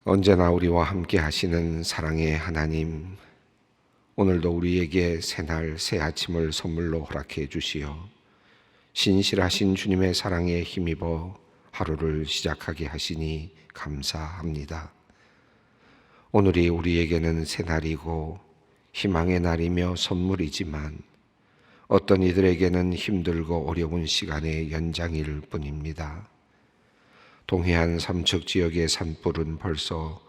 언제나 우리와 함께 하시는 사랑의 하나님, 오늘도 우리에게 새날 새 아침을 선물로 허락해 주시어 신실하신 주님의 사랑에 힘입어 하루를 시작하게 하시니 감사합니다. 오늘이 우리에게는 새날이고 희망의 날이며 선물이지만 어떤 이들에게는 힘들고 어려운 시간의 연장일 뿐입니다. 동해안 삼척 지역의 산불은 벌써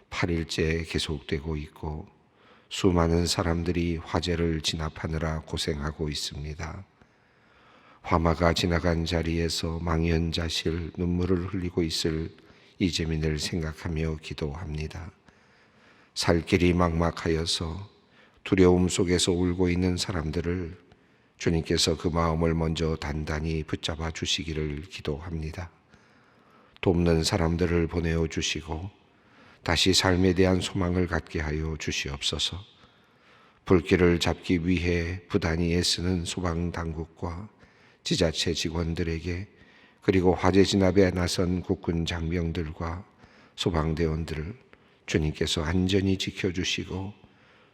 8일째 계속되고 있고 수많은 사람들이 화재를 진압하느라 고생하고 있습니다. 화마가 지나간 자리에서 망연자실 눈물을 흘리고 있을 이재민을 생각하며 기도합니다. 살 길이 막막하여서 두려움 속에서 울고 있는 사람들을 주님께서 그 마음을 먼저 단단히 붙잡아 주시기를 기도합니다. 돕는 사람들을 보내어 주시고 다시 삶에 대한 소망을 갖게 하여 주시옵소서. 불길을 잡기 위해 부단히 애쓰는 소방당국과 지자체 직원들에게, 그리고 화재 진압에 나선 국군 장병들과 소방대원들을 주님께서 안전히 지켜주시고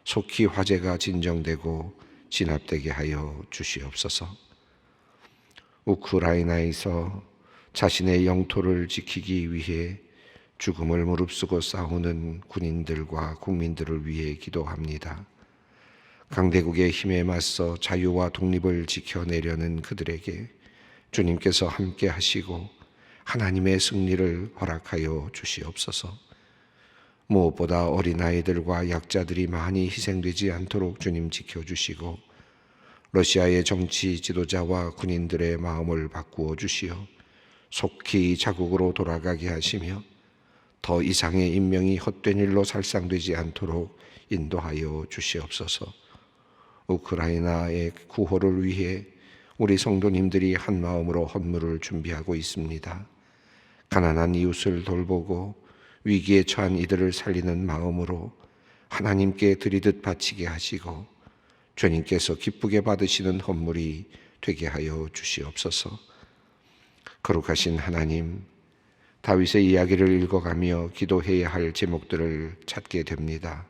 속히 화재가 진정되고 진압되게 하여 주시옵소서. 우크라이나에서 자신의 영토를 지키기 위해 죽음을 무릅쓰고 싸우는 군인들과 국민들을 위해 기도합니다. 강대국의 힘에 맞서 자유와 독립을 지켜내려는 그들에게 주님께서 함께 하시고 하나님의 승리를 허락하여 주시옵소서. 무엇보다 어린아이들과 약자들이 많이 희생되지 않도록 주님 지켜주시고 러시아의 정치 지도자와 군인들의 마음을 바꾸어 주시어 속히 자국으로 돌아가게 하시며 더 이상의 인명이 헛된 일로 살상되지 않도록 인도하여 주시옵소서. 우크라이나의 구호를 위해 우리 성도님들이 한 마음으로 헌물을 준비하고 있습니다. 가난한 이웃을 돌보고 위기에 처한 이들을 살리는 마음으로 하나님께 드리듯 바치게 하시고 주님께서 기쁘게 받으시는 헌물이 되게 하여 주시옵소서. 거룩하신 하나님, 다윗의 이야기를 읽어가며 기도해야 할 제목들을 찾게 됩니다.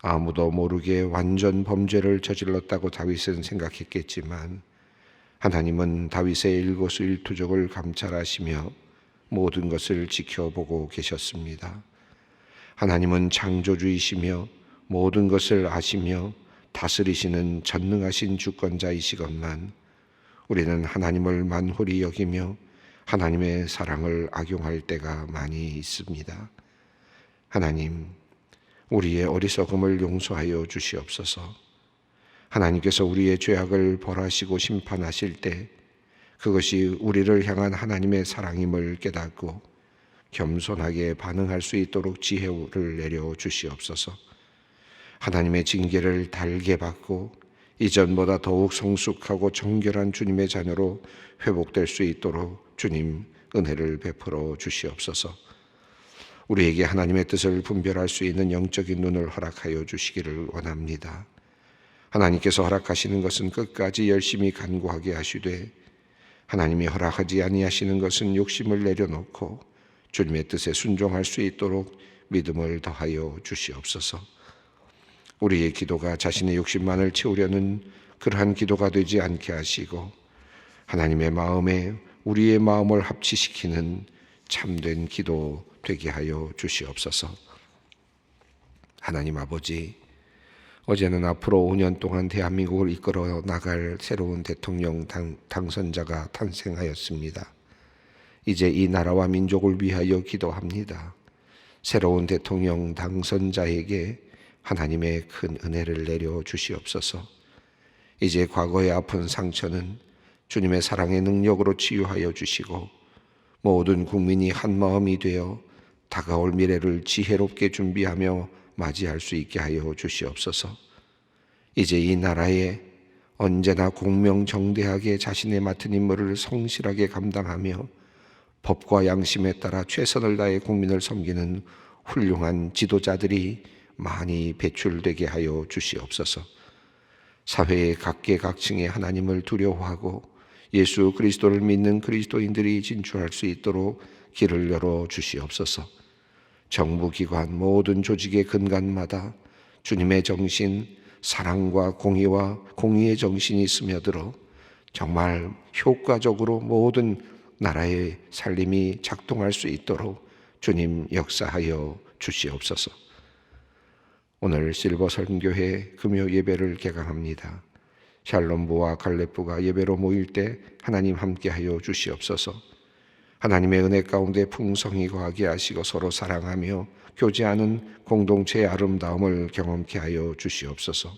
아무도 모르게 완전 범죄를 저질렀다고 다윗은 생각했겠지만 하나님은 다윗의 일거수일투족을 감찰하시며 모든 것을 지켜보고 계셨습니다. 하나님은 창조주이시며 모든 것을 아시며 다스리시는 전능하신 주권자이시건만 우리는 하나님을 만홀히 여기며 하나님의 사랑을 악용할 때가 많이 있습니다. 하나님, 우리의 어리석음을 용서하여 주시옵소서. 하나님께서 우리의 죄악을 벌하시고 심판하실 때 그것이 우리를 향한 하나님의 사랑임을 깨닫고 겸손하게 반응할 수 있도록 지혜를 내려 주시옵소서. 하나님의 징계를 달게 받고 이전보다 더욱 성숙하고 정결한 주님의 자녀로 회복될 수 있도록 주님 은혜를 베풀어 주시옵소서. 우리에게 하나님의 뜻을 분별할 수 있는 영적인 눈을 허락하여 주시기를 원합니다. 하나님께서 허락하시는 것은 끝까지 열심히 간구하게 하시되 하나님이 허락하지 아니하시는 것은 욕심을 내려놓고 주님의 뜻에 순종할 수 있도록 믿음을 더하여 주시옵소서. 우리의 기도가 자신의 욕심만을 채우려는 그러한 기도가 되지 않게 하시고 하나님의 마음에 우리의 마음을 합치시키는 참된 기도 되게 하여 주시옵소서. 하나님 아버지, 어제는 앞으로 5년 동안 대한민국을 이끌어 나갈 새로운 대통령 당선자가 탄생하였습니다. 이제 이 나라와 민족을 위하여 기도합니다. 새로운 대통령 당선자에게 하나님의 큰 은혜를 내려 주시옵소서. 이제 과거의 아픈 상처는 주님의 사랑의 능력으로 치유하여 주시고 모든 국민이 한 마음이 되어 다가올 미래를 지혜롭게 준비하며 맞이할 수 있게 하여 주시옵소서. 이제 이 나라에 언제나 공명정대하게 자신의 맡은 임무를 성실하게 감당하며 법과 양심에 따라 최선을 다해 국민을 섬기는 훌륭한 지도자들이 많이 배출되게 하여 주시옵소서. 사회의 각계각층의 하나님을 두려워하고 예수 그리스도를 믿는 그리스도인들이 진출할 수 있도록 길을 열어 주시옵소서. 정부기관 모든 조직의 근간마다 주님의 정신, 사랑과 공의와 공의의 정신이 스며들어 정말 효과적으로 모든 나라의 살림이 작동할 수 있도록 주님 역사하여 주시옵소서. 오늘 실버선교회 금요 예배를 개강합니다. 샬롬부와 갈렙부가 예배로 모일 때 하나님 함께하여 주시옵소서. 하나님의 은혜 가운데 풍성히 거하게 하시고 서로 사랑하며 교제하는 공동체의 아름다움을 경험케 하여 주시옵소서.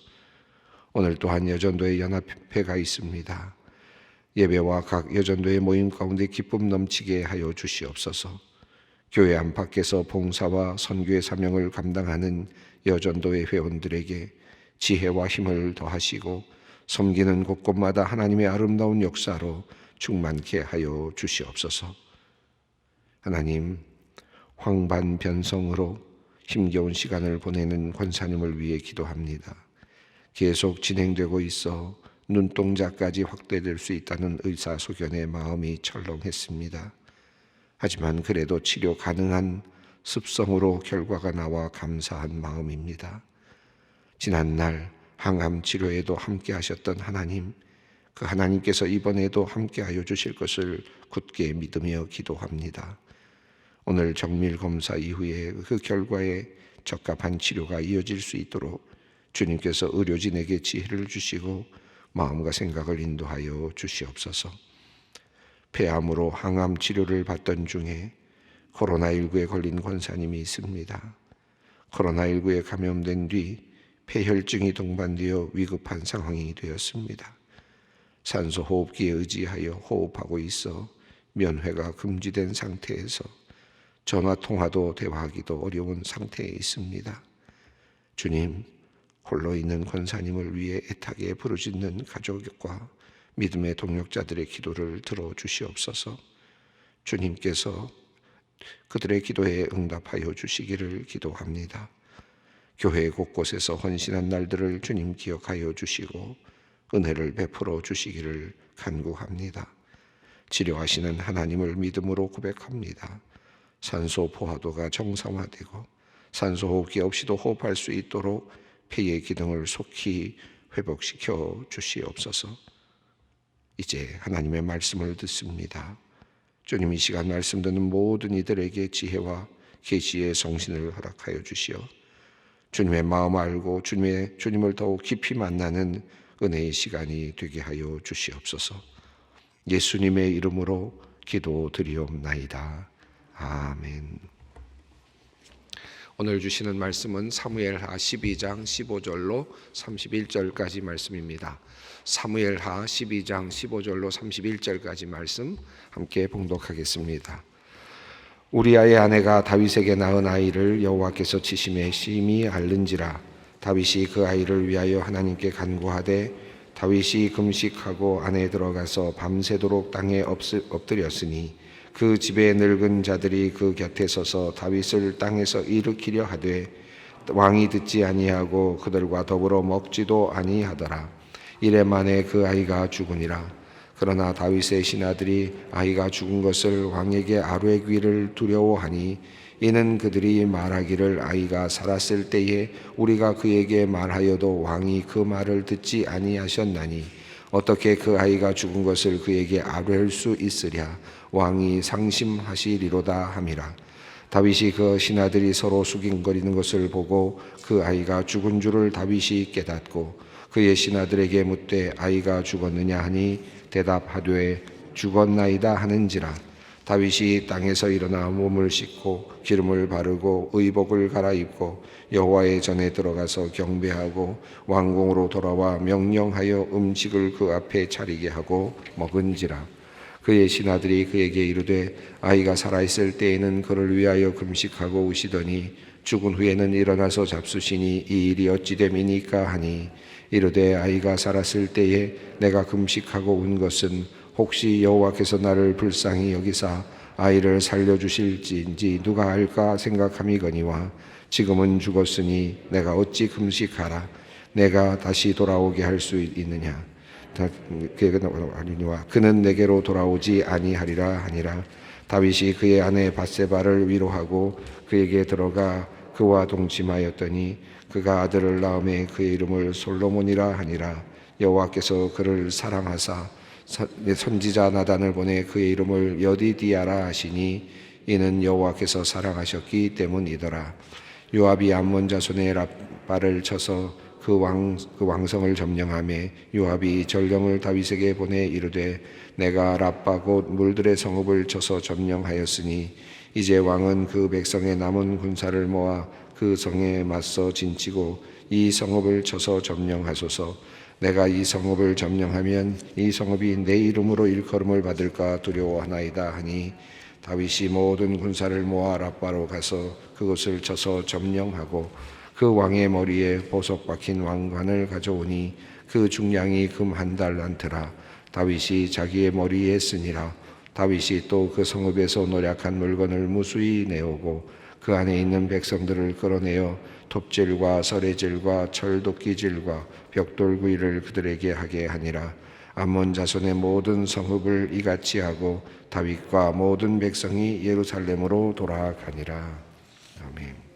오늘 또한 여전도의 연합회가 있습니다. 예배와 각 여전도의 모임 가운데 기쁨 넘치게 하여 주시옵소서. 교회 안팎에서 봉사와 선교의 사명을 감당하는 여전도의 회원들에게 지혜와 힘을 더하시고 섬기는 곳곳마다 하나님의 아름다운 역사로 충만케 하여 주시옵소서. 하나님, 황반변성으로 힘겨운 시간을 보내는 권사님을 위해 기도합니다. 계속 진행되고 있어 눈동자까지 확대될 수 있다는 의사소견의 마음이 철렁했습니다. 하지만 그래도 치료 가능한 습성으로 결과가 나와 감사한 마음입니다. 지난날 항암 치료에도 함께 하셨던 하나님, 그 하나님께서 이번에도 함께하여 주실 것을 굳게 믿으며 기도합니다. 오늘 정밀 검사 이후에 그 결과에 적합한 치료가 이어질 수 있도록 주님께서 의료진에게 지혜를 주시고 마음과 생각을 인도하여 주시옵소서. 폐암으로 항암 치료를 받던 중에 코로나19에 걸린 권사님이 있습니다. 코로나19에 감염된 뒤 폐혈증이 동반되어 위급한 상황이 되었습니다. 산소 호흡기에 의지하여 호흡하고 있어 면회가 금지된 상태에서 전화 통화도 대화하기도 어려운 상태에 있습니다. 주님, 홀로 있는 권사님을 위해 애타게 부르짖는 가족과 믿음의 동역자들의 기도를 들어주시옵소서. 주님께서 그들의 기도에 응답하여 주시기를 기도합니다. 교회 곳곳에서 헌신한 날들을 주님 기억하여 주시고 은혜를 베풀어 주시기를 간구합니다. 치료하시는 하나님을 믿음으로 고백합니다. 산소 포화도가 정상화되고 산소 호흡기 없이도 호흡할 수 있도록 폐의 기능을 속히 회복시켜 주시옵소서. 이제 하나님의 말씀을 듣습니다. 주님, 이 시간 말씀 듣는 모든 이들에게 지혜와 계시의 성신을 허락하여 주시어 주님의 마음 알고 주님을 더욱 깊이 만나는 은혜의 시간이 되게 하여 주시옵소서. 예수님의 이름으로 기도드리옵나이다. 아멘. 오늘 주시는 말씀은 사무엘하 12장 15절로 31절까지 말씀입니다. 사무엘하 12장 15절로 31절까지 말씀 함께 봉독하겠습니다. 우리아의 아내가 다윗에게 낳은 아이를 여호와께서 치심에 심히 앓는지라. 다윗이 그 아이를 위하여 하나님께 간구하되 다윗이 금식하고 안에 들어가서 밤새도록 땅에 엎드렸으니 그 집의 늙은 자들이 그 곁에 서서 다윗을 땅에서 일으키려 하되 왕이 듣지 아니하고 그들과 더불어 먹지도 아니하더라. 이래 만에 그 아이가 죽으니라. 그러나 다윗의 신하들이 아이가 죽은 것을 왕에게 아뢰기를 두려워하니 이는 그들이 말하기를 아이가 살았을 때에 우리가 그에게 말하여도 왕이 그 말을 듣지 아니하셨나니 어떻게 그 아이가 죽은 것을 그에게 아뢰할 수 있으랴. 왕이 상심하시리로다 함이라. 다윗이 그 신하들이 서로 수긴거리는 것을 보고 그 아이가 죽은 줄을 다윗이 깨닫고 그의 신하들에게 묻되 아이가 죽었느냐 하니 대답하되 죽었나이다 하는지라. 다윗이 땅에서 일어나 몸을 씻고 기름을 바르고 의복을 갈아입고 여호와의 전에 들어가서 경배하고 왕궁으로 돌아와 명령하여 음식을 그 앞에 차리게 하고 먹은지라. 그의 신하들이 그에게 이르되 아이가 살아있을 때에는 그를 위하여 금식하고 우시더니 죽은 후에는 일어나서 잡수시니 이 일이 어찌 됨이니까 하니 이르되 아이가 살았을 때에 내가 금식하고 운 것은 혹시 여호와께서 나를 불쌍히 여기사 아이를 살려주실지인지 누가 알까 생각함이거니와 지금은 죽었으니 내가 어찌 금식하라 내가 다시 돌아오게 할 수 있느냐. 그는 내게로 돌아오지 아니하리라 하니라. 다윗이 그의 아내 밧세바를 위로하고 그에게 들어가 그와 동침하였더니 그가 아들을 낳음에 그의 이름을 솔로몬이라 하니라. 여호와께서 그를 사랑하사 선지자 나단을 보내 그의 이름을 여디디아라 하시니 이는 여호와께서 사랑하셨기 때문이더라. 요압이 암몬 자손의 랍바를 쳐서 그 왕성을 점령하매 요압이 전령을 다윗에게 보내 이르되 내가 랍바 곧 물들의 성읍을 쳐서 점령하였으니 이제 왕은 그 백성의 남은 군사를 모아 그 성에 맞서 진치고 이 성읍을 쳐서 점령하소서. 내가 이 성읍을 점령하면 이 성읍이 내 이름으로 일컬음을 받을까 두려워하나이다 하니 다윗이 모든 군사를 모아 랍바로 가서 그것을 쳐서 점령하고 그 왕의 머리에 보석 박힌 왕관을 가져오니 그 중량이 금 한 달란트라. 다윗이 자기의 머리에 쓰니라. 다윗이 또 그 성읍에서 노략한 물건을 무수히 내오고 그 안에 있는 백성들을 끌어내어 톱질과 서래질과 철도끼질과 벽돌구이를 그들에게 하게 하니라. 암몬 자손의 모든 성읍을 이같이 하고 다윗과 모든 백성이 예루살렘으로 돌아가니라. 아멘.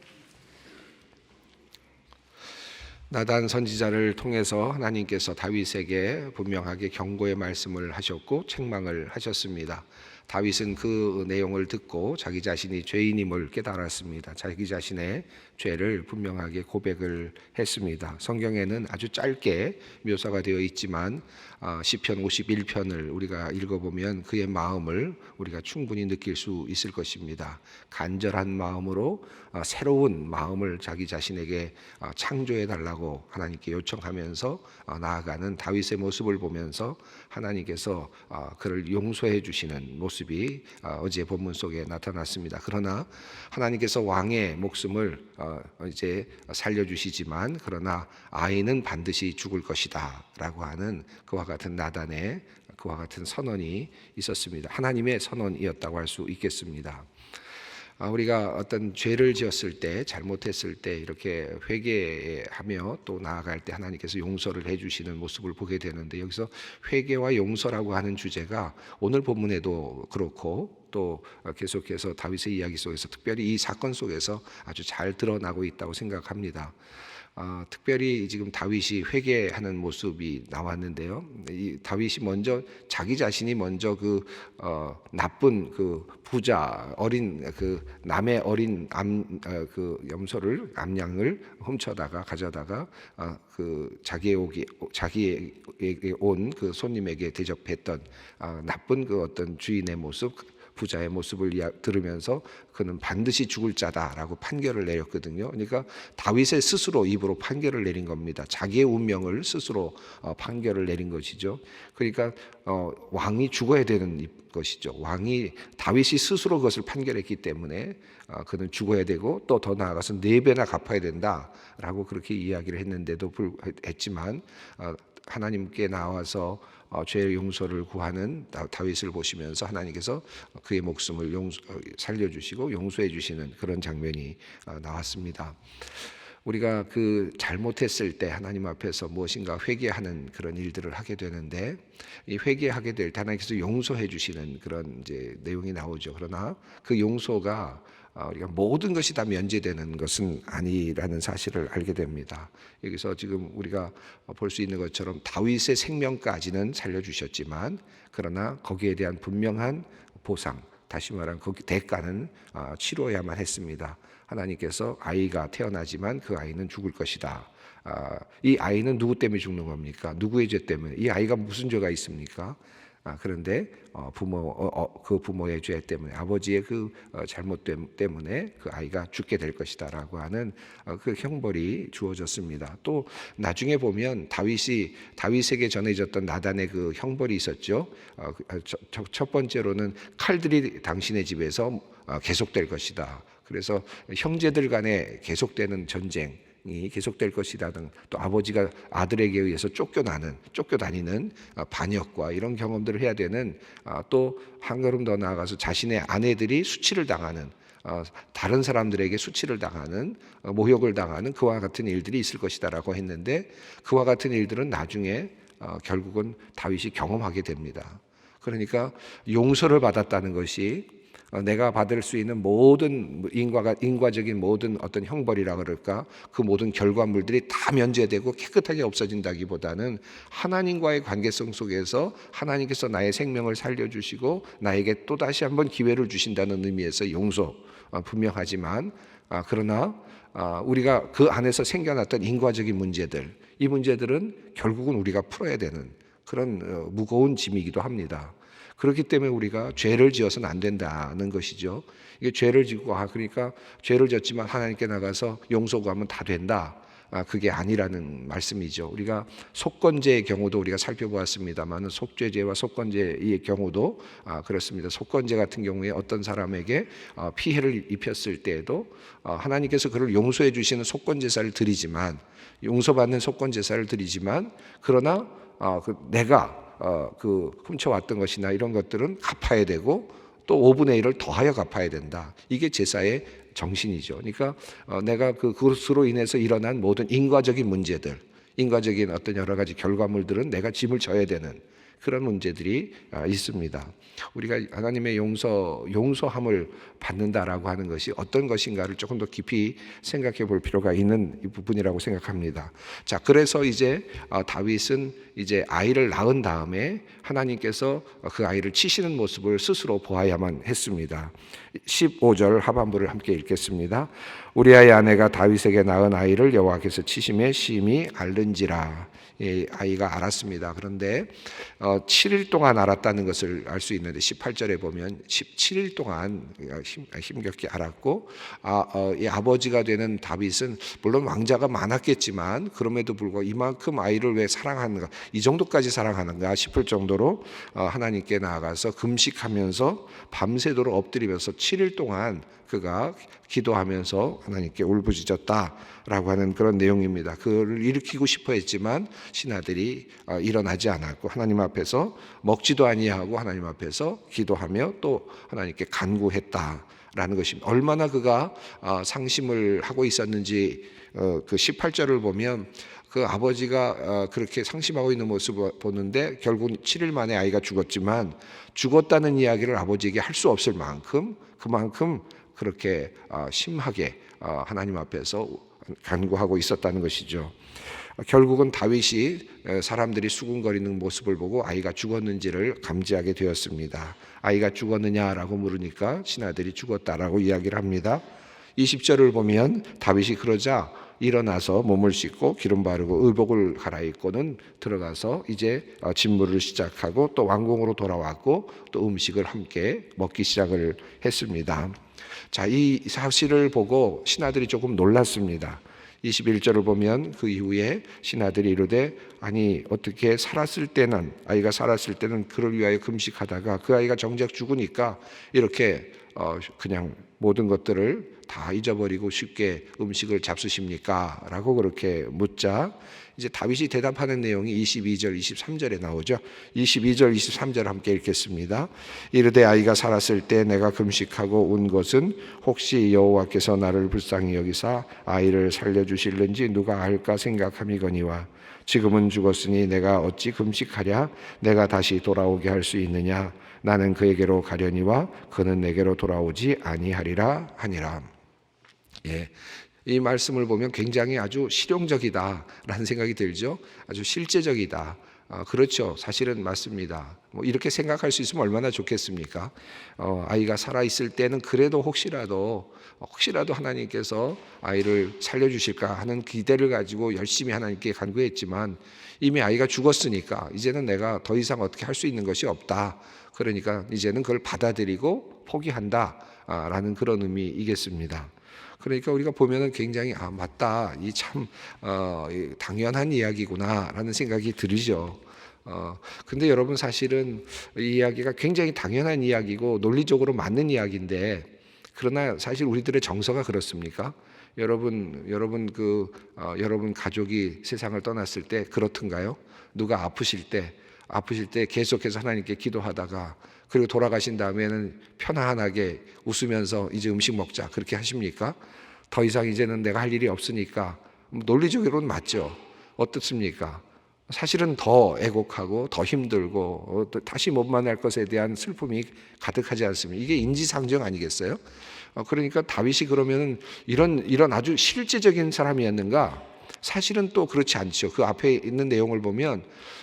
나단 선지자를 통해서 하나님께서 다윗에게 분명하게 경고의 말씀을 하셨고 책망을 하셨습니다. 다윗은 그 내용을 듣고 자기 자신이 죄인임을 깨달았습니다. 자기 자신의 죄를 분명하게 고백을 했습니다. 성경에는 아주 짧게 묘사가 되어 있지만 시편 51편을 우리가 읽어보면 그의 마음을 우리가 충분히 느낄 수 있을 것입니다. 간절한 마음으로 새로운 마음을 자기 자신에게 창조해 달라고 하나님께 요청하면서 나아가는 다윗의 모습을 보면서 하나님께서 그를 용서해 주시는 모습이 어제 본문 속에 나타났습니다. 그러나 하나님께서 왕의 목숨을 이제 살려주시지만 그러나 아이는 반드시 죽을 것이다 라고 하는 그와 같은 나단의 그와 같은 선언이 있었습니다. 하나님의 선언이었다고 할 수 있겠습니다. 우리가 어떤 죄를 지었을 때, 잘못했을 때 이렇게 회개하며 또 나아갈 때 하나님께서 용서를 해주시는 모습을 보게 되는데, 여기서 회개와 용서라고 하는 주제가 오늘 본문에도 그렇고 또 계속해서 다윗의 이야기 속에서 특별히 이 사건 속에서 아주 잘 드러나고 있다고 생각합니다. 특별히 지금 다윗이 회개하는 모습이 나왔는데요. 이 다윗이 먼저 자기 자신이 먼저 그 나쁜 그 부자 어린 그 남의 어린 그 염소를 암양을 훔쳐다가 가져다가 그 자기에게 온 그 손님에게 대접했던 나쁜 그 어떤 주인의 모습. 부자의 모습을 들으면서 그는 반드시 죽을 자다라고 판결을 내렸거든요. 그러니까 다윗의 스스로 입으로 판결을 내린 겁니다. 자기의 운명을 스스로 판결을 내린 것이죠. 그러니까 왕이 죽어야 되는 것이죠. 다윗이 스스로 그것을 판결했기 때문에 그는 죽어야 되고 또 더 나아가서 4배나 갚아야 된다라고 그렇게 이야기를 했지만 하나님께 나와서 죄의 용서를 구하는 다윗을 보시면서 하나님께서 그의 목숨을 살려주시고 용서해 주시는 그런 장면이 나왔습니다. 우리가 그 잘못했을 때 하나님 앞에서 무엇인가 회개하는 그런 일들을 하게 되는데, 이 회개하게 될 때 하나님께서 용서해 주시는 그런 이제 내용이 나오죠. 그러나 그 용서가 우리가 모든 것이 다 면제되는 것은 아니라는 사실을 알게 됩니다. 여기서 지금 우리가 볼 수 있는 것처럼 다윗의 생명까지는 살려주셨지만 그러나 거기에 대한 분명한 보상, 다시 말하면 거기 대가는 치러야만 했습니다. 하나님께서 아이가 태어나지만 그 아이는 죽을 것이다. 이 아이는 누구 때문에 죽는 겁니까? 누구의 죄 때문에? 이 아이가 무슨 죄가 있습니까? 그런데 그 부모의 죄 때문에, 아버지의 그 잘못 때문에 그 아이가 죽게 될 것이다라고 하는 그 형벌이 주어졌습니다. 또 나중에 보면 다윗에게 전해졌던 나단의 그 형벌이 있었죠. 첫 번째로는 칼들이 당신의 집에서 계속될 것이다. 그래서 형제들 간에 계속되는 전쟁 이 계속될 것이다 등, 또 아버지가 아들에게 의해서 쫓겨다니는 반역과 이런 경험들을 해야 되는, 또 한 걸음 더 나아가서 자신의 아내들이 수치를 당하는, 다른 사람들에게 수치를 당하는, 모욕을 당하는 그와 같은 일들이 있을 것이다라고 했는데, 그와 같은 일들은 나중에 결국은 다윗이 경험하게 됩니다. 그러니까 용서를 받았다는 것이 내가 받을 수 있는 모든 인과적인 모든 어떤 형벌이라 그럴까, 그 모든 결과물들이 다 면제되고 깨끗하게 없어진다기보다는 하나님과의 관계성 속에서 하나님께서 나의 생명을 살려주시고 나에게 또 다시 한번 기회를 주신다는 의미에서 용서, 분명하지만 그러나 우리가 그 안에서 생겨났던 인과적인 문제들, 이 문제들은 결국은 우리가 풀어야 되는 그런 무거운 짐이기도 합니다. 그렇기 때문에 우리가 죄를 지어서는 안 된다는 것이죠. 이게 죄를 짓고 그러니까 죄를 졌지만 하나님께 나가서 용서 구하면 다 된다. 그게 아니라는 말씀이죠. 우리가 속건제의 경우도 우리가 살펴보았습니다만 속죄죄와 속건제의 경우도 그렇습니다. 속건제 같은 경우에 어떤 사람에게 피해를 입혔을 때에도 하나님께서 그를 용서해 주시는 속건제사를 드리지만, 용서받는 속건제사를 드리지만, 그러나 내가 그 훔쳐왔던 것이나 이런 것들은 갚아야 되고 또 5분의 1을 더하여 갚아야 된다. 이게 제사의 정신이죠. 그러니까 내가 그것으로 인해서 일어난 모든 인과적인 문제들, 인과적인 어떤 여러 가지 결과물들은 내가 짐을 져야 되는 그런 문제들이 있습니다. 우리가 하나님의 용서함을 받는다라고 하는 것이 어떤 것인가를 조금 더 깊이 생각해 볼 필요가 있는 이 부분이라고 생각합니다. 자, 그래서 이제 다윗은 이제 아이를 낳은 다음에 하나님께서 그 아이를 치시는 모습을 스스로 보아야만 했습니다. 15절 하반부를 함께 읽겠습니다. 우리아의 아내가 다윗에게 낳은 아이를 여호와께서 치심에 심히 앓는지라. 아이가 알았습니다. 그런데 7일 동안 알았다는 것을 알 수 있는데 18절에 보면 17일 동안 힘겹게 알았고 이 아버지가 되는 다윗은 물론 왕자가 많았겠지만 그럼에도 불구하고 이만큼 아이를 왜 사랑하는가, 이 정도까지 사랑하는가 싶을 정도로 하나님께 나아가서 금식하면서 밤새도록 엎드리면서 7일 동안 그가 기도하면서 하나님께 울부짖었다라고 하는 그런 내용입니다. 그를 일으키고 싶어 했지만 신하들이 일어나지 않았고 하나님 앞에서 먹지도 아니하고 하나님 앞에서 기도하며 또 하나님께 간구했다라는 것입니다. 얼마나 그가 상심을 하고 있었는지 그 18절을 보면 그 아버지가 그렇게 상심하고 있는 모습을 보는데 결국 7일 만에 아이가 죽었지만 죽었다는 이야기를 아버지에게 할 수 없을 만큼 그만큼 그렇게 심하게 하나님 앞에서 간구하고 있었다는 것이죠. 결국은 다윗이 사람들이 수군거리는 모습을 보고 아이가 죽었는지를 감지하게 되었습니다. 아이가 죽었느냐라고 물으니까 신하들이 죽었다라고 이야기를 합니다. 20절을 보면 다윗이 그러자 일어나서 몸을 씻고 기름 바르고 의복을 갈아입고는 들어가서 이제 진물을 시작하고 또 왕궁으로 돌아왔고 또 음식을 함께 먹기 시작을 했습니다. 자, 이 사실을 보고 신하들이 조금 놀랐습니다. 21절을 보면 그 이후에 신하들이 이르되 아니 어떻게 아이가 살았을 때는 그를 위하여 금식하다가 그 아이가 정작 죽으니까 이렇게 그냥 모든 것들을 다 잊어버리고 쉽게 음식을 잡수십니까? 라고 그렇게 묻자 이제 다윗이 대답하는 내용이 22절, 23절에 나오죠. 22절, 23절 함께 읽겠습니다. 이르되 아이가 살았을 때 내가 금식하고 운 것은 혹시 여호와께서 나를 불쌍히 여기사 아이를 살려주실는지 누가 알까 생각함이거니와 지금은 죽었으니 내가 어찌 금식하랴 내가 다시 돌아오게 할 수 있느냐 나는 그에게로 가려니와 그는 내게로 돌아오지 아니하리라 하니라. 예, 이 말씀을 보면 굉장히 아주 실용적이다라는 생각이 들죠. 아주 실제적이다. 그렇죠. 사실은 맞습니다. 뭐 이렇게 생각할 수 있으면 얼마나 좋겠습니까? 아이가 살아 있을 때는 그래도 혹시라도 하나님께서 아이를 살려주실까 하는 기대를 가지고 열심히 하나님께 간구했지만 이미 아이가 죽었으니까 이제는 내가 더 이상 어떻게 할 수 있는 것이 없다. 그러니까 이제는 그걸 받아들이고 포기한다라는 그런 의미이겠습니다. 그러니까 우리가 보면은 굉장히 맞다, 이 참 당연한 이야기구나라는 생각이 들죠. 근데 여러분 사실은 이 이야기가 굉장히 당연한 이야기고 논리적으로 맞는 이야기인데 그러나 사실 우리들의 정서가 그렇습니까? 여러분 여러분 가족이 세상을 떠났을 때 그렇던가요? 누가 아프실 때 계속해서 하나님께 기도하다가 그리고 돌아가신 다음에는 편안하게 웃으면서 이제 음식 먹자 그렇게 하십니까? 더 이상 이제는 내가 할 일이 없으니까 논리적으로는 맞죠. 어떻습니까? 사실은 더 애곡하고 더 힘들고 또 다시 못 만날 것에 대한 슬픔이 가득하지 않습니까? 이게 인지상정 아니겠어요? 그러니까 다윗이 그러면 이런 아주 실제적인 사람이었는가? 사실은 또 그렇지 않죠. 그 앞에 있는 내용을 보면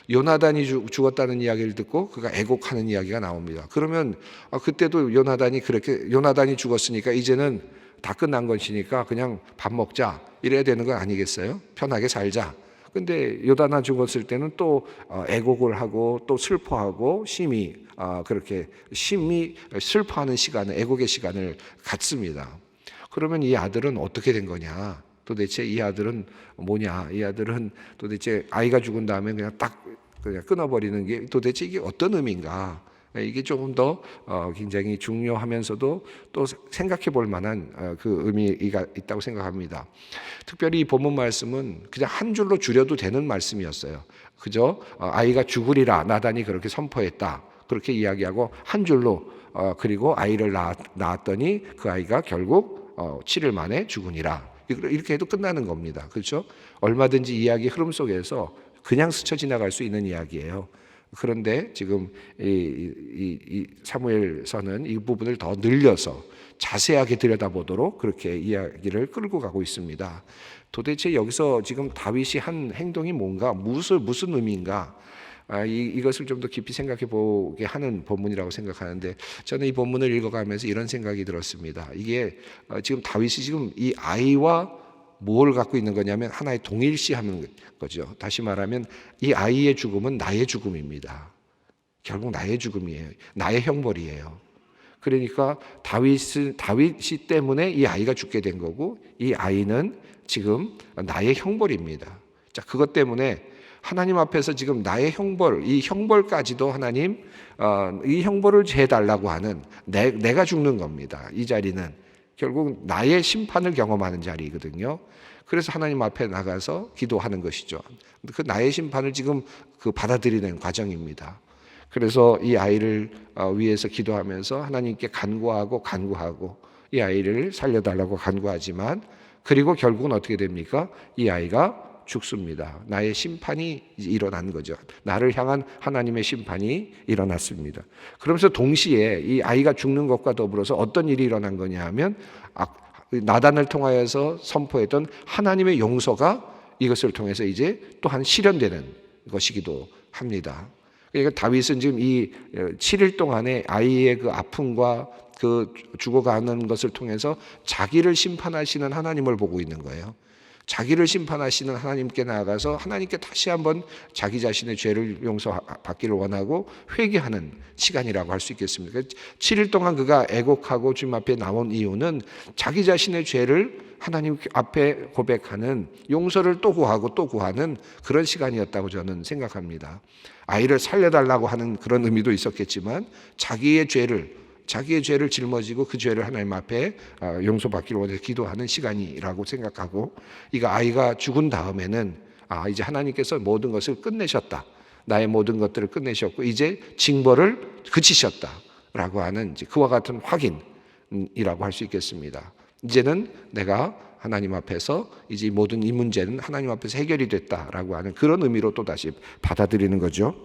요나단이 죽었다는 이야기를 듣고 그가 애곡하는 이야기가 나옵니다. 그러면 그때도 요나단이 죽었으니까 이제는 다 끝난 것이니까 그냥 밥 먹자 이래야 되는 건 아니겠어요? 편하게 살자. 근데 요나단 죽었을 때는 또 애곡을 하고 또 슬퍼하고 그렇게 심히 슬퍼하는 시간을, 애곡의 시간을 갖습니다. 그러면 이 아들은 어떻게 된 거냐? 도대체 이 아들은 뭐냐? 이 아들은 도대체 아이가 죽은 다음에 그냥 끊어버리는 게 도대체 이게 어떤 의미인가? 이게 조금 더 굉장히 중요하면서도 또 생각해 볼 만한 그 의미가 있다고 생각합니다. 특별히 이 본문 말씀은 그냥 한 줄로 줄여도 되는 말씀이었어요. 그저 아이가 죽으리라 나단이 그렇게 선포했다. 그렇게 이야기하고 한 줄로 그리고 아이를 낳았더니 그 아이가 결국 7일 만에 죽으니라. 이렇게 해도 끝나는 겁니다. 그렇죠? 얼마든지 이야기 흐름 속에서 그냥 스쳐 지나갈 수 있는 이야기예요. 그런데 지금 이 사무엘서는 이 부분을 더 늘려서 자세하게 들여다보도록 그렇게 이야기를 끌고 가고 있습니다. 도대체 여기서 지금 다윗이 한 행동이 뭔가, 무슨 의미인가? 이것을 좀 더 깊이 생각해 보게 하는 본문이라고 생각하는데, 저는 이 본문을 읽어가면서 이런 생각이 들었습니다. 이게 지금 다윗이 지금 이 아이와 뭘 갖고 있는 거냐면 하나의 동일시하는 거죠. 다시 말하면 이 아이의 죽음은 나의 죽음입니다. 결국 나의 죽음이에요. 나의 형벌이에요. 그러니까 다윗이 때문에 이 아이가 죽게 된 거고, 이 아이는 지금 나의 형벌입니다. 자, 그것 때문에 하나님 앞에서 지금 나의 형벌, 이 형벌까지도 하나님 이 형벌을 재달라고 하는 내가 죽는 겁니다. 이 자리는 결국 나의 심판을 경험하는 자리거든요. 그래서 하나님 앞에 나가서 기도하는 것이죠. 그 나의 심판을 지금 받아들이는 과정입니다. 그래서 이 아이를 위해서 기도하면서 하나님께 간구하고 이 아이를 살려달라고 간구하지만, 그리고 결국은 어떻게 됩니까? 이 아이가 죽습니다. 나의 심판이 일어난 거죠. 나를 향한 하나님의 심판이 일어났습니다. 그러면서 동시에 이 아이가 죽는 것과 더불어서 어떤 일이 일어난 거냐 하면 나단을 통하여서 선포했던 하나님의 용서가 이것을 통해서 이제 또한 실현되는 것이기도 합니다. 그러니까 다윗은 지금 이 7일 동안의 아이의 그 아픔과 그 죽어가는 것을 통해서 자기를 심판하시는 하나님을 보고 있는 거예요. 자기를 심판하시는 하나님께 나아가서 하나님께 다시 한번 자기 자신의 죄를 용서받기를 원하고 회개하는 시간이라고 할 수 있겠습니다. 7일 동안 그가 애곡하고 주님 앞에 나온 이유는 자기 자신의 죄를 하나님 앞에 고백하는, 용서를 또 구하고 또 구하는 그런 시간이었다고 저는 생각합니다. 아이를 살려달라고 하는 그런 의미도 있었겠지만 자기의 죄를 짊어지고 그 죄를 하나님 앞에 용서받기를 원해서 기도하는 시간이라고 생각하고, 아이가 죽은 다음에는 이제 하나님께서 모든 것을 끝내셨다. 나의 모든 것들을 끝내셨고 이제 징벌을 그치셨다라고 하는 그와 같은 확인이라고 할 수 있겠습니다. 이제는 내가 하나님 앞에서 이제 모든 이 문제는 하나님 앞에서 해결이 됐다라고 하는 그런 의미로 또 다시 받아들이는 거죠.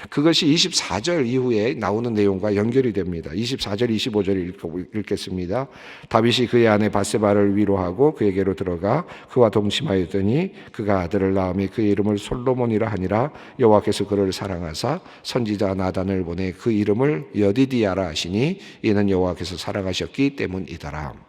그것이 24절 이후에 나오는 내용과 연결이 됩니다. 24절 25절 읽겠습니다. 다윗이 그의 아내 바세바를 위로하고 그에게로 들어가 그와 동침하였더니 그가 아들을 낳음에 그의 이름을 솔로몬이라 하니라. 여호와께서 그를 사랑하사 선지자 나단을 보내 그 이름을 여디디아라 하시니 이는 여호와께서 사랑하셨기 때문이더라.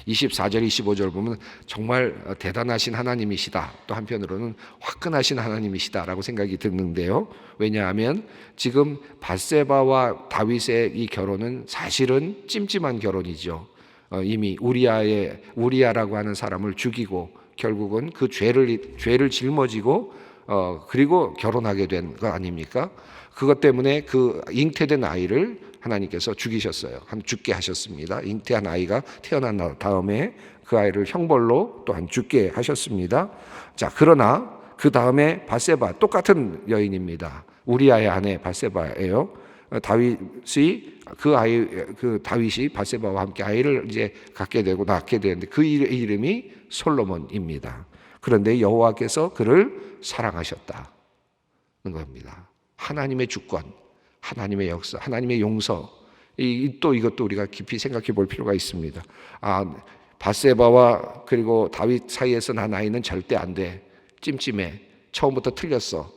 24절 25절 보면 정말 대단하신 하나님이시다, 또 한편으로는 화끈하신 하나님이시다라고 생각이 드는데요. 왜냐하면 지금 바세바와 다윗의 이 결혼은 사실은 찜찜한 결혼이죠. 이미 우리아라고 하는 사람을 죽이고 결국은 그 죄를 짊어지고 그리고 결혼하게 된 거 아닙니까? 그것 때문에 그 잉태된 아이를 하나님께서 죽이셨어요. 죽게 하셨습니다. 잉태한 아이가 태어난 다음에 그 아이를 형벌로 또한 죽게 하셨습니다. 자, 그러나 그 다음에 바세바, 똑같은 여인입니다. 우리아의 아내 바세바예요. 다윗이 바세바와 함께 아이를 이제 낳게 되는데 그 이름이 솔로몬입니다. 그런데 여호와께서 그를 사랑하셨다. 겁니다. 하나님의 주권, 하나님의 역사, 하나님의 용서, 또 이것도 우리가 깊이 생각해 볼 필요가 있습니다. 밧세바와 그리고 다윗 사이에서 난 아이는 절대 안 돼. 찜찜해. 처음부터 틀렸어.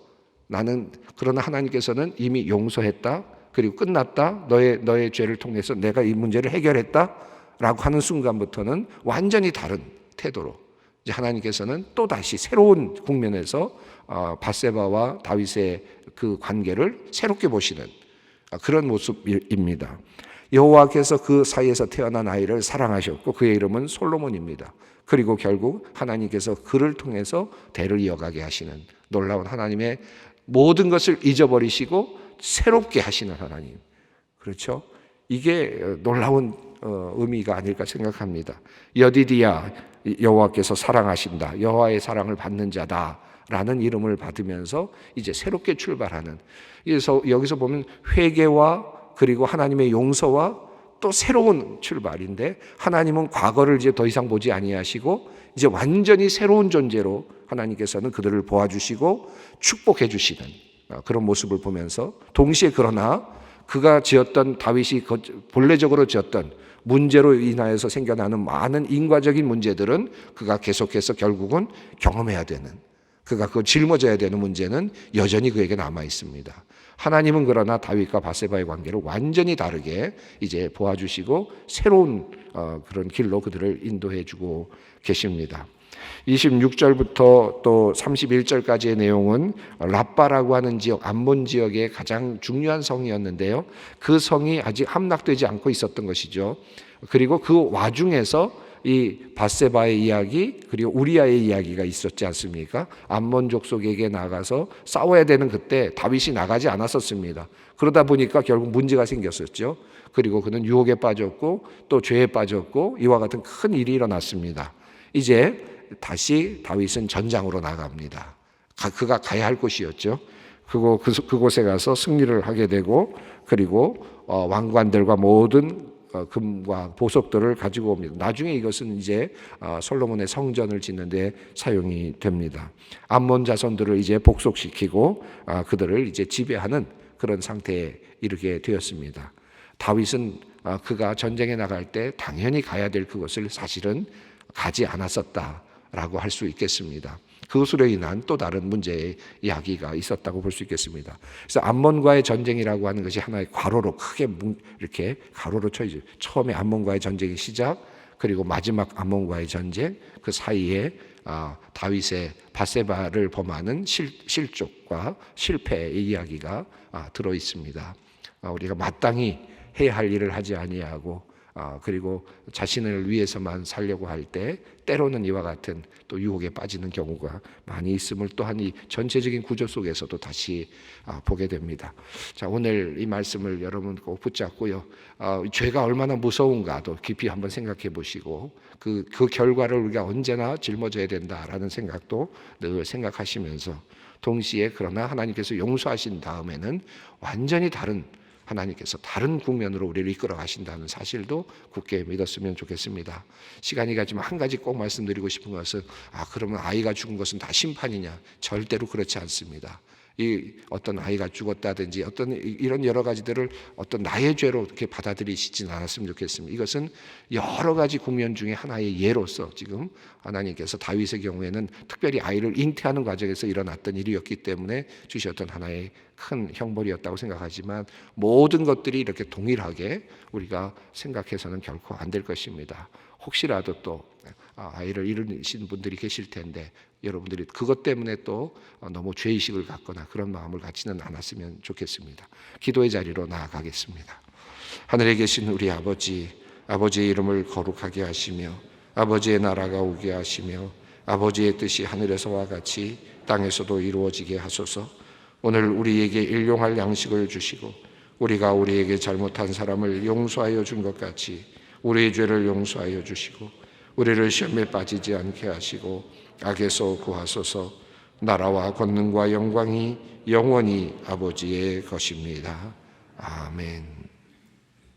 그러나 하나님께서는 이미 용서했다. 그리고 끝났다. 너의 죄를 통해서 내가 이 문제를 해결했다. 라고 하는 순간부터는 완전히 다른 태도로 이제 하나님께서는 또 다시 새로운 국면에서 밧세바와 다윗의 그 관계를 새롭게 보시는 그런 모습입니다. 여호와께서 그 사이에서 태어난 아이를 사랑하셨고 그의 이름은 솔로몬입니다. 그리고 결국 하나님께서 그를 통해서 대를 이어가게 하시는 놀라운 하나님의 모든 것을 잊어버리시고 새롭게 하시는 하나님. 그렇죠? 이게 놀라운 의미가 아닐까 생각합니다. 여디디야, 여호와께서 사랑하신다. 여호와의 사랑을 받는 자다라는 이름을 받으면서 이제 새롭게 출발하는. 그래서 여기서 보면 회개와 그리고 하나님의 용서와 또 새로운 출발인데 하나님은 과거를 이제 더 이상 보지 아니하시고 이제 완전히 새로운 존재로 하나님께서는 그들을 보아주시고 축복해 주시는 그런 모습을 보면서 동시에 그러나 그가 지었던 다윗이 본래적으로 지었던 문제로 인하여서 생겨나는 많은 인과적인 문제들은 그가 계속해서 결국은 경험해야 되는 그가 그 짊어져야 되는 문제는 여전히 그에게 남아 있습니다. 하나님은 그러나 다윗과 밧세바의 관계를 완전히 다르게 이제 보아주시고 새로운 그런 길로 그들을 인도해 주고 계십니다. 26절부터 또 31절까지의 내용은 랍바라고 하는 지역, 암몬 지역의 가장 중요한 성이었는데요. 그 성이 아직 함락되지 않고 있었던 것이죠. 그리고 그 와중에서 이 밧세바의 이야기 그리고 우리아의 이야기가 있었지 않습니까? 암몬 족속에게 나가서 싸워야 되는 그때 다윗이 나가지 않았었습니다. 그러다 보니까 결국 문제가 생겼었죠. 그리고 그는 유혹에 빠졌고 또 죄에 빠졌고 이와 같은 큰 일이 일어났습니다. 이제 다시 다윗은 전장으로 나갑니다. 그가 가야 할 곳이었죠. 그곳에 가서 승리를 하게 되고 그리고 왕관들과 모든 금과 보석들을 가지고 옵니다. 나중에 이것은 이제 솔로몬의 성전을 짓는 데 사용이 됩니다. 암몬 자손들을 이제 복속시키고 그들을 이제 지배하는 그런 상태에 이르게 되었습니다. 다윗은 그가 전쟁에 나갈 때 당연히 가야 될 그것을 사실은 가지 않았었다라고 할 수 있겠습니다. 그것으로 인한 또 다른 문제의 이야기가 있었다고 볼 수 있겠습니다. 그래서 암몬과의 전쟁이라고 하는 것이 하나의 괄호로 크게 이렇게 가로로 쳐있죠. 처음에 암몬과의 전쟁의 시작, 그리고 마지막 암몬과의 전쟁, 그 사이에 다윗의 밧세바를 범하는 실족과 실패의 이야기가 들어 있습니다. 우리가 마땅히 해야 할 일을 하지 아니하고 그리고 자신을 위해서만 살려고 할 때 때로는 이와 같은 또 유혹에 빠지는 경우가 많이 있음을 또한 이 전체적인 구조 속에서도 다시 보게 됩니다. 자, 오늘 이 말씀을 여러분 꼭 붙잡고요. 죄가 얼마나 무서운가도 깊이 한번 생각해 보시고 그 결과를 우리가 언제나 짊어져야 된다라는 생각도 늘 생각하시면서 동시에 그러나 하나님께서 용서하신 다음에는 완전히 다른 하나님께서 다른 국면으로 우리를 이끌어 가신다는 사실도 굳게 믿었으면 좋겠습니다. 시간이 가지만 한 가지 꼭 말씀드리고 싶은 것은 그러면 아이가 죽은 것은 다 심판이냐? 절대로 그렇지 않습니다. 이 어떤 아이가 죽었다든지 어떤 이런 여러 가지들을 어떤 나의 죄로 이렇게 받아들이시진 않았으면 좋겠습니다. 이것은 여러 가지 국면 중에 하나의 예로서 지금 하나님께서 다윗의 경우에는 특별히 아이를 잉태하는 과정에서 일어났던 일이었기 때문에 주셨던 하나의 큰 형벌이었다고 생각하지만 모든 것들이 이렇게 동일하게 우리가 생각해서는 결코 안 될 것입니다. 혹시라도 또 아이를 잃으신 분들이 계실 텐데 여러분들이 그것 때문에 또 너무 죄의식을 갖거나 그런 마음을 갖지는 않았으면 좋겠습니다. 기도의 자리로 나아가겠습니다. 하늘에 계신 우리 아버지의 이름을 거룩하게 하시며 아버지의 나라가 오게 하시며 아버지의 뜻이 하늘에서와 같이 땅에서도 이루어지게 하소서. 오늘 우리에게 일용할 양식을 주시고 우리가 우리에게 잘못한 사람을 용서하여 준 것 같이 우리의 죄를 용서하여 주시고 우리를 시험에 빠지지 않게 하시고 악에서 구하소서. 나라와 권능과 영광이 영원히 아버지의 것입니다. 아멘.